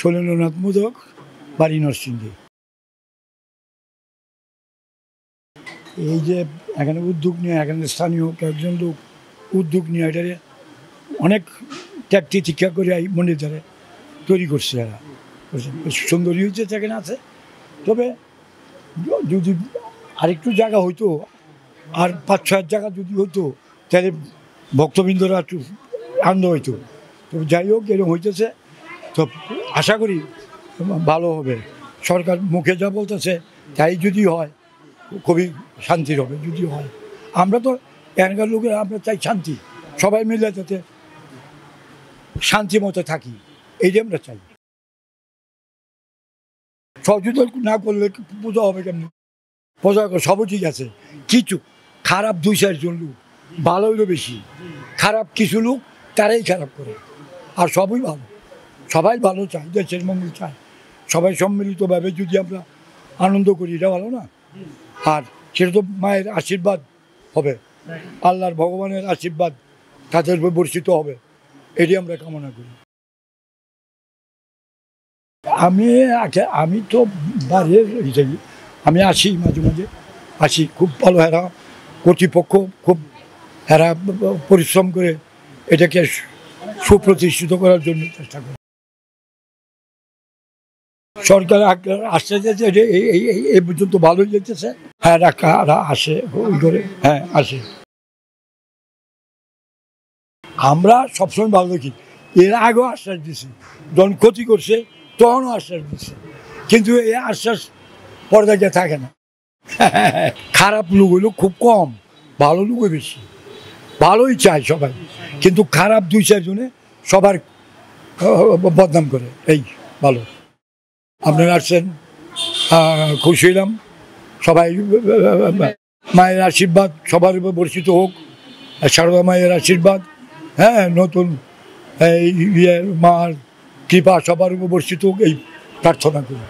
শৈলেন্দ্রনাথ মোদক, বাড়ি নরসিংদী। এই যে এখানে উদ্যোগ নিয়ে, এখানে স্থানীয় কয়েকজন লোক উদ্যোগ নিয়ে এটারে অনেক ত্যাগ তিতিক্ষা করে এই মন্দিরটারে তৈরি করছে। এরা সুন্দরী হয়েছে, সেখানে আছে। তবে যদি আরেকটু জায়গা হইতো, আর 5-6 জায়গা যদি হইতো, তাহলে ভক্তবৃন্দরা একটু আনন্দ হইতো। তো যাই হোক, এরকম হইতেছে, তো আশা করি ভালো হবে। সরকার মুখে যা বলতেছে তাই যদি হয়, খুবই শান্তির হবে যদি হয়। আমরা তো এখানকার লোকেরা আমরা চাই শান্তি, সবাই মিলে যাতে শান্তি মতো থাকি, এইটাই আমরা চাই। সহযোগিতা না করলে পূজা হবে কেমনি? পূজা সবই ঠিক আছে, কিছু খারাপ 2-4 জন লোক, ভালো হইলো বেশি, খারাপ কিছু লোক তারাই খারাপ করে, আর সবই ভালো। সবাই ভালো চায়, দেশের মঙ্গল চায়। সবাই সম্মিলিতভাবে যদি আমরা আনন্দ করি, এটা ভালো না? আর সেটা তো মায়ের আশীর্বাদ হবে, আল্লাহর ভগবানের আশীর্বাদ তাদের উপর বর্ষিত হবে, এটি আমরা কামনা করি। আমি তো বাইরের হিসেবে আমি আসি, মাঝে মাঝে আসি। খুব ভালো, এরা কর্তৃপক্ষ খুব এরা পরিশ্রম করে এটাকে সুপ্রতিষ্ঠিত করার জন্য চেষ্টা করে। সরকার আসতে যাচ্ছে, এই পর্যন্ত ভালোই যেতেছে। হ্যাঁ, আসে ওই করে, হ্যাঁ আসে। আমরা সবসময় ভালো দেখি, এর আগেও আশ্বাস দিছি, যখন ক্ষতি করছে তখনও আশ্বাস দিচ্ছে, কিন্তু এই আশ্বাস পর্দা গিয়ে থাকে না। খারাপ লোক হইলো খুব কম, ভালো লোকই বেশি। ভালোই চায় সবাই, কিন্তু খারাপ 2-4 জনে সবার বদনাম করে। এই ভালো, আপনারা আসছেন, খুশি হইলাম। সবাই মায়ের আশীর্বাদ সবার উপর বর্ষিত হোক, সারদা মায়ের আশীর্বাদ, হ্যাঁ, নতুন এই মার কৃপা সবার উপর বর্ষিত হোক, এই প্রার্থনা করি।